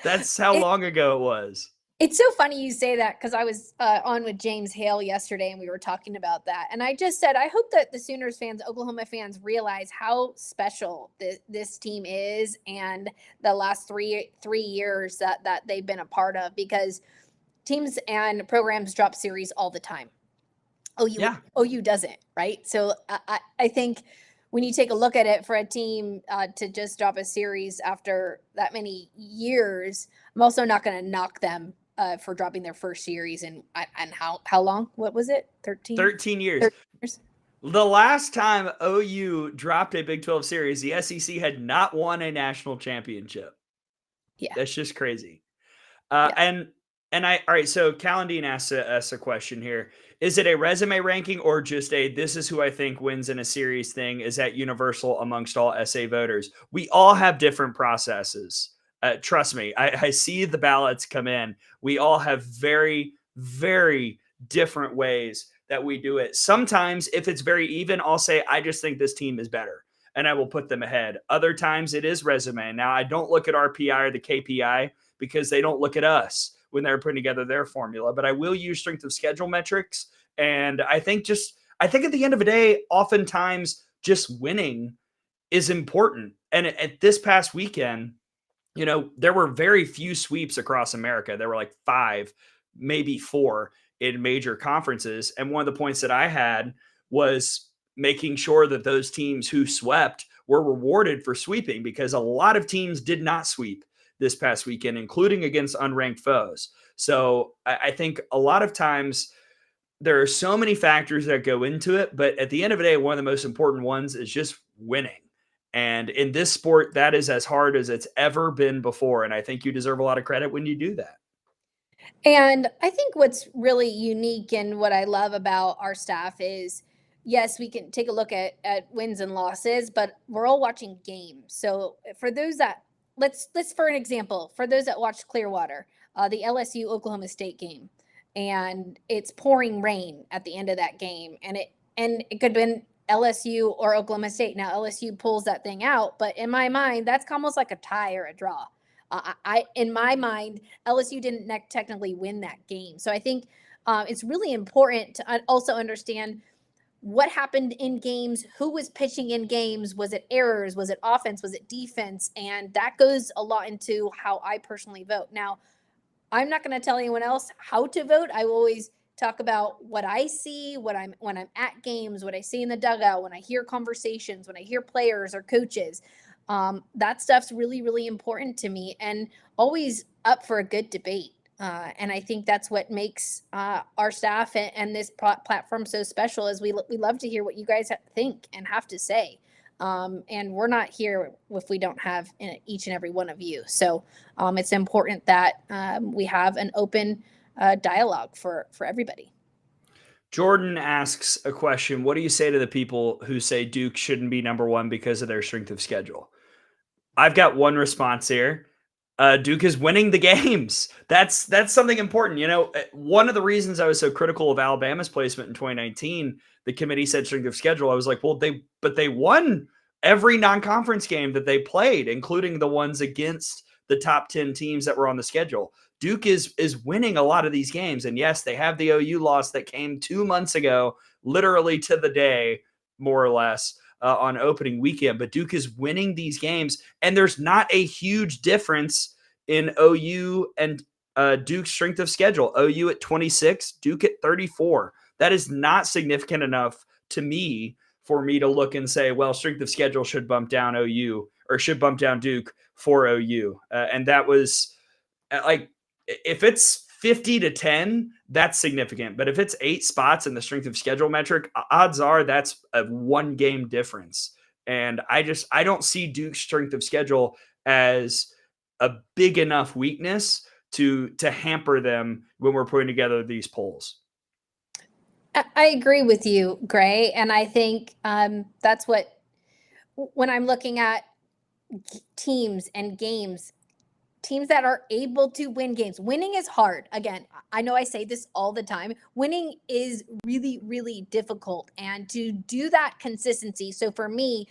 A: That's how long ago it was.
B: It's so funny you say that because I was on with James Hale yesterday and we were talking about that. And I just said, I hope that the Sooners fans, Oklahoma fans, realize how special this team is and the last three years that they've been a part of, because teams and programs drop series all the time. OU doesn't, right? So I think when you take a look at it, for a team to just drop a series after that many years, I'm also not going to knock them for dropping their first series and how long? What was it?
A: 13 years.
B: 13 years.
A: The last time OU dropped a Big 12 series, the SEC had not won a national championship.
B: Yeah.
A: That's just crazy.
B: Yeah.
A: And all right, so Calendine asks a question here. Is it a resume ranking or just a this is who I think wins in a series thing? Is that universal amongst all SA voters? We all have different processes. Trust me, I see the ballots come in. We all have very, very different ways that we do it. Sometimes, if it's very even, I'll say, I just think this team is better, and I will put them ahead. Other times, it is resume. Now, I don't look at RPI or the KPI because they don't look at us when they're putting together their formula, but I will use strength of schedule metrics. And I think at the end of the day, oftentimes just winning is important. And at this past weekend, there were very few sweeps across America. There were like 5, maybe 4 in major conferences. And one of the points that I had was making sure that those teams who swept were rewarded for sweeping, because a lot of teams did not sweep this past weekend, including against unranked foes. So I think a lot of times there are so many factors that go into it, but at the end of the day, one of the most important ones is just winning. And in this sport, that is as hard as it's ever been before. And I think you deserve a lot of credit when you do that.
B: And I think what's really unique and what I love about our staff is, yes, we can take a look at wins and losses, but we're all watching games. So for those that let's for an example, for those that watched Clearwater, the LSU Oklahoma State game, and it's pouring rain at the end of that game, and it could have been LSU or Oklahoma State. Now LSU pulls that thing out, but in my mind, that's almost like a tie or a draw. In my mind, LSU didn't technically win that game. So I think it's really important to also understand what happened in games, who was pitching in games, was it errors, was it offense, was it defense, and that goes a lot into how I personally vote. Now, I'm not going to tell anyone else how to vote. I will always talk about what I see, when I'm at games, what I see in the dugout, when I hear conversations, when I hear players or coaches. That stuff's really, really important to me, and always up for a good debate. And I think that's what makes our staff and this platform so special, is we love to hear what you guys think and have to say. And we're not here if we don't have each and every one of you. So it's important that we have an open dialogue for everybody.
A: Jordan asks a question. What do you say to the people who say Duke shouldn't be number one because of their strength of schedule? I've got one response here. Duke is winning the games. That's something important. One of the reasons I was so critical of Alabama's placement in 2019, the committee said strength of schedule. I was like, well, they won every non-conference game that they played, including the ones against the top 10 teams that were on the schedule. Duke is winning a lot of these games. And yes, they have the OU loss that came 2 months ago, literally to the day, more or less, on opening weekend. But Duke is winning these games, and there's not a huge difference in OU and Duke's strength of schedule. OU at 26, Duke at 34. That is not significant enough to me for me to look and say, well, strength of schedule should bump down OU or should bump down Duke for OU. And that was like, if it's 50-10, that's significant. But if it's 8 spots in the strength of schedule metric, odds are that's a 1 game difference. And I don't see Duke's strength of schedule as a big enough weakness to hamper them when we're putting together these polls.
B: I agree with you, Gray, and I think that's what when I'm looking at teams and games, teams that are able to win games. Winning is hard. Again, I know I say this all the time. Winning is really, really difficult. And to do that consistency. So for me,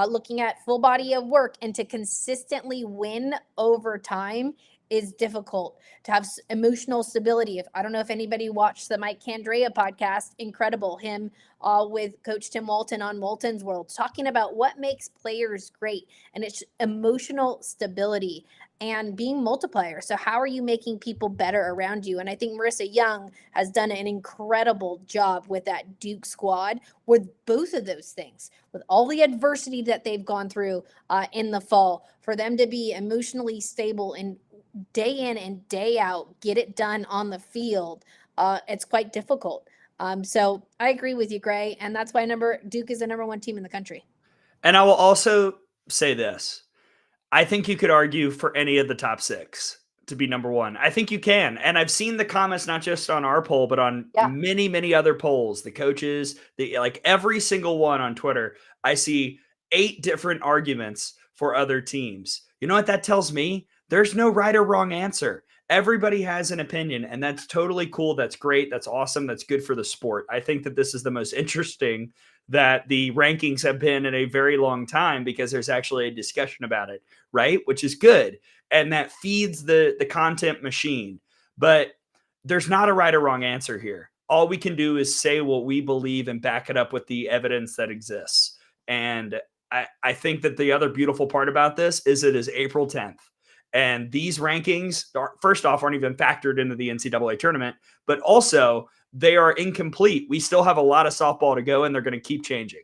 B: looking at full body of work and to consistently win over time is difficult. To have emotional stability. If I don't know if anybody watched the Mike Candrea podcast, incredible. Him with Coach Tim Walton on Walton's World, talking about what makes players great, and it's emotional stability and being multiplier. So how are you making people better around you? And I think Marissa Young has done an incredible job with that Duke squad with both of those things, with all the adversity that they've gone through in the fall, for them to be emotionally stable and day in and day out, get it done on the field. It's quite difficult. So I agree with you, Gray. And that's why Duke is the number one team in the country.
A: And I will also say this. I think you could argue for any of the top six to be number one. I think you can. And I've seen the comments, not just on our poll, but on
B: Yeah.
A: many, many other polls, the coaches, like every single one on Twitter. I see 8 different arguments for other teams. You know what that tells me? There's no right or wrong answer. Everybody has an opinion, and that's totally cool. That's great. That's awesome. That's good for the sport. I think that this is the most interesting that the rankings have been in a very long time, because there's actually a discussion about it, right? Which is good. And that feeds the content machine. But there's not a right or wrong answer here. All we can do is say what we believe and back it up with the evidence that exists. And I think that the other beautiful part about this is it is April 10th. And these rankings, first off, aren't even factored into the NCAA tournament, but also they are incomplete. We still have a lot of softball to go, and they're going to keep changing.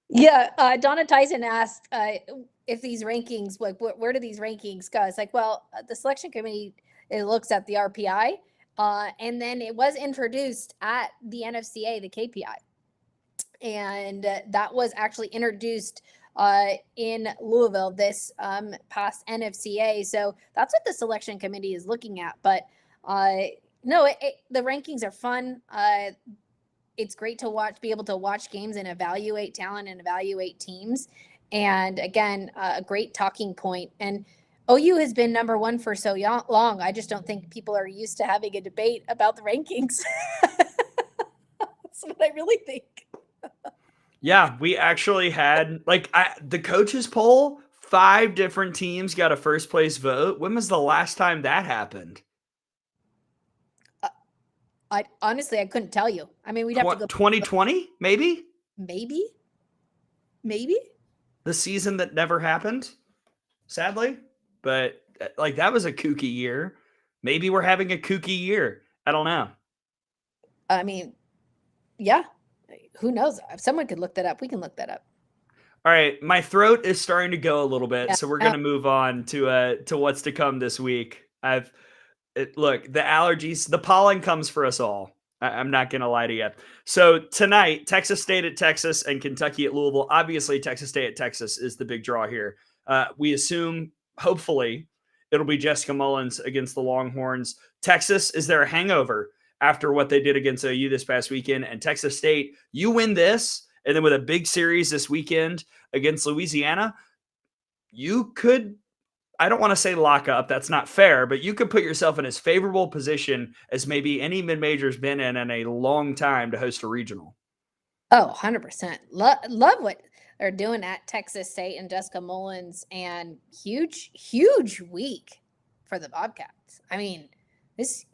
B: Yeah, Donna Tyson asked if these rankings, like, where do these rankings go? It's like, well, the selection committee, it looks at the RPI, and then it was introduced at the NFCA, the KPI, and that was actually introduced in Louisville this past NFCA. So that's what the selection committee is looking at. But no, the rankings are fun. It's great to watch, be able to watch games and evaluate talent and evaluate teams. And again, a great talking point. And OU has been number one for so long. I just don't think people are used to having a debate about the rankings. That's what I really think.
A: Yeah, we actually had the coaches poll, 5 different teams got a first place vote. When was the last time that happened?
B: I honestly, I couldn't tell you. I mean, we'd have to go
A: 2020, maybe?
B: Maybe.
A: The season that never happened, sadly. But that was a kooky year. Maybe we're having a kooky year. I don't know.
B: I mean, yeah. Who knows? If someone could look that up, we can look that up.
A: All right, my throat is starting to go a little bit,
B: Yeah.
A: so we're going to move on to what's to come this week. Look, the allergies, the pollen comes for us all. I'm not going to lie to you. So tonight, Texas State at Texas and Kentucky at Louisville. Obviously, Texas State at Texas is the big draw here. We assume, hopefully, it'll be Jessica Mullins against the Longhorns. Texas, is there a hangover after what they did against OU this past weekend? And Texas State, you win this, and then with a big series this weekend against Louisiana, you could, I don't want to say lock up. That's not fair, but you could put yourself in as favorable position as maybe any mid-major's been in a long time to host a regional.
B: Oh, 100%. Love what they're doing at Texas State and Jessica Mullins, and huge week for the Bobcats. I mean, it's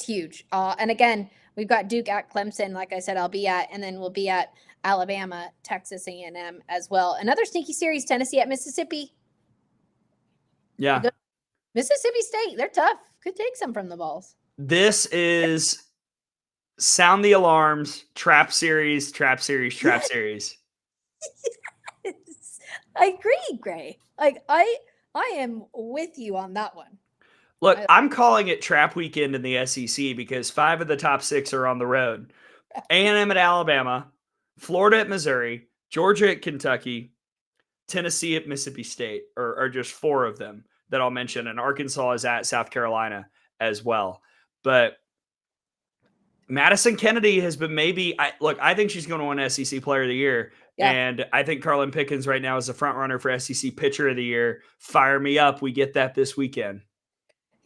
B: huge. And again, we've got Duke at Clemson. Like I said, I'll be at, and then we'll be at Alabama, Texas A&M as well. Another sneaky series, Tennessee at Mississippi.
A: Yeah.
B: Mississippi State, they're tough. Could take some from the balls.
A: This is sound the alarms, trap series.
B: Yes. I agree, Gray. Like I am with you on that one.
A: Look, I'm calling it trap weekend in the SEC because 5 of the top 6 are on the road. A&M at Alabama, Florida at Missouri, Georgia at Kentucky, Tennessee at Mississippi State are just 4 of them that I'll mention. And Arkansas is at South Carolina as well. But Madison Kennedy has been I think she's going to win SEC Player of the Year.
B: Yeah.
A: And I think Carlin Pickens right now is the front runner for SEC Pitcher of the Year. Fire me up. We get that this weekend.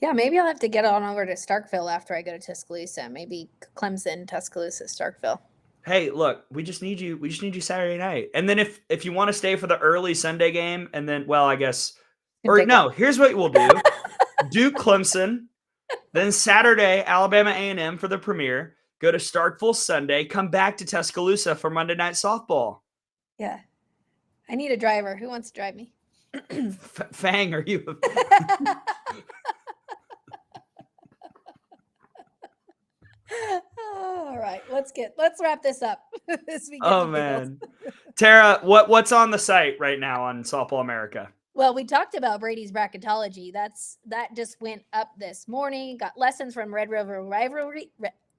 B: Yeah, maybe I'll have to get on over to Starkville after I go to Tuscaloosa. Maybe Clemson, Tuscaloosa, Starkville.
A: Hey, look, we just need you Saturday night. And then if you want to stay for the early Sunday game, and then, well, I guess, or no, here's what we'll do. Do Clemson, then Saturday, Alabama A&M for the premiere. Go to Starkville Sunday. Come back to Tuscaloosa for Monday Night Softball.
B: Yeah. I need a driver. Who wants to drive me?
A: Fang, are you?
B: All right, let's wrap this up.
A: Oh man, Tara, what's on the site right now on Softball America?
B: Well, we talked about Brady's bracketology. That just went up this morning. Got lessons from Red River Rivalry.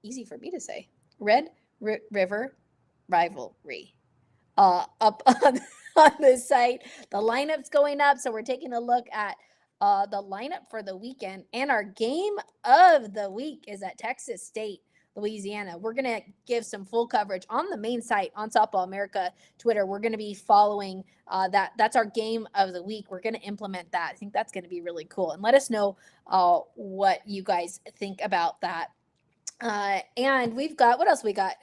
B: Easy for me to say. Red River Rivalry. Up on the site. The lineup's going up, so we're taking a look at the lineup for the weekend, and our game of the week is at Texas State, Louisiana. We're going to give some full coverage on the main site on Softball America Twitter. We're going to be following that. That's our game of the week. We're going to implement that. I think that's going to be really cool. And let us know what you guys think about that. And we've got, what else we got?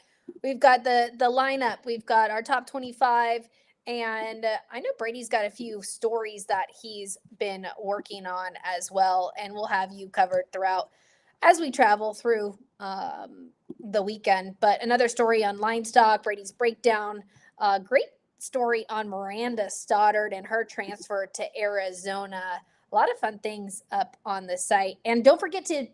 B: We've got the lineup. We've got our top 25. And I know Brady's got a few stories that he's been working on as well. And we'll have you covered throughout as we travel through the weekend. But another story on line stock, Brady's breakdown. Great story on Miranda Stoddard and her transfer to Arizona. A lot of fun things up on the site. And don't forget to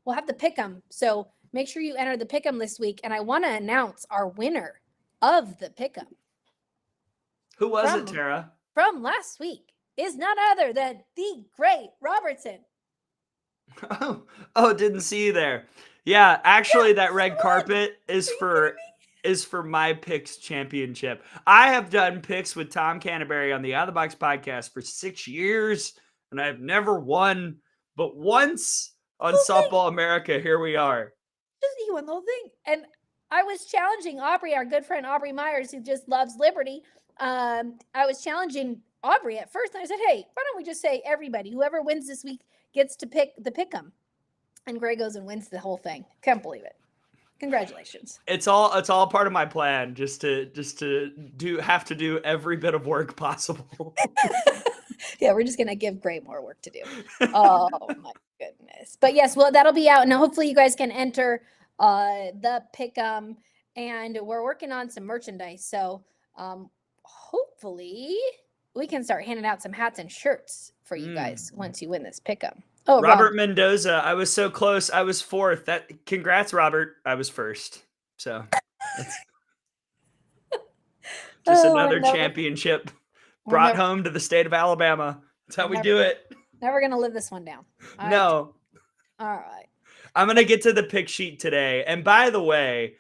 B: we'll have the pick'em. So make sure you enter the pick'em this week. And I want to announce our winner of the pick'em.
A: Who was it, Tara?
B: From last week is none other than the great Robertson.
A: Oh, didn't see you there. Yeah, actually, that red carpet is for my picks championship. I have done picks with Tom Canterbury on the Out of the Box podcast for 6 years, and I've never won, but once on Softball America, here we are.
B: Just you won the whole thing. And I was challenging Aubrey, our good friend Aubrey Myers, who just loves Liberty. I was challenging Aubrey at first, and I said, hey, why don't we just say everybody, whoever wins this week gets to pick the pick'em. And Gray goes and wins the whole thing. Can't believe it. Congratulations.
A: It's all part of my plan, just to have to do every bit of work possible.
B: Yeah, we're just gonna give Gray more work to do. Oh my goodness. But yes, well, that'll be out. Now hopefully you guys can enter the pick'em, and we're working on some merchandise. So hopefully we can start handing out some hats and shirts for you guys once you win this pick'em. Oh,
A: Robert Mendoza. I was so close. I was fourth. Congrats, Robert. I was first. So just another championship brought home to the state of Alabama. That's how we do it.
B: Never going to live this one down.
A: No.
B: All right.
A: I'm going to get to the pick sheet today. And by the way,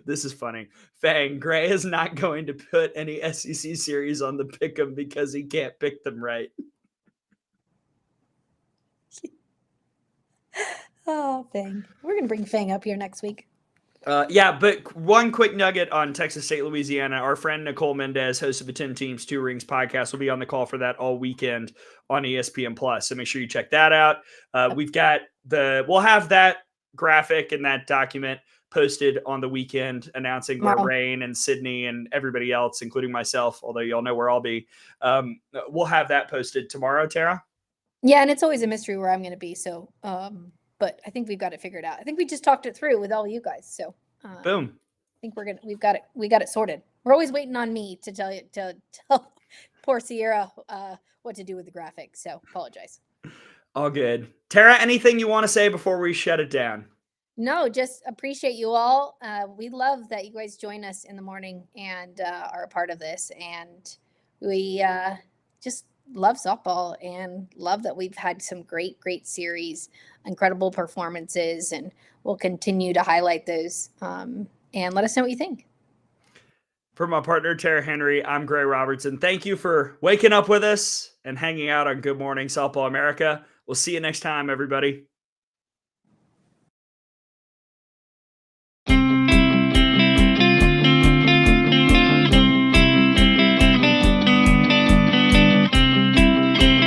A: this is funny. Fang, Gray is not going to put any SEC series on the pick'em because he can't pick them right.
B: Oh, Fang. We're going to bring Fang up here next week.
A: Yeah, but one quick nugget on Texas State, Louisiana. Our friend Nicole Mendez, host of the 10 Teams 2 Rings podcast, will be on the call for that all weekend on ESPN Plus. So make sure you check that out. We'll have that graphic and that document posted on the weekend announcing where Rain and Sydney and everybody else, including myself, although y'all know where I'll be. We'll have that posted tomorrow, Tara.
B: Yeah, and it's always a mystery where I'm going to be. So, but I think we've got it figured out. I think we just talked it through with all you guys. So,
A: boom.
B: I think we got it sorted. We're always waiting on me to tell poor Sierra what to do with the graphic. So, apologize.
A: All good. Tara, anything you want to say before we shut it down?
B: No, just appreciate you all. We love that you guys join us in the morning and are a part of this. And we just love softball and love that we've had some great series, incredible performances, and we'll continue to highlight those and let us know what you think.
A: For my partner, Tara Henry, I'm Gray Robertson. Thank you for waking up with us and hanging out on Good Morning Softball America. We'll see you next time, everybody.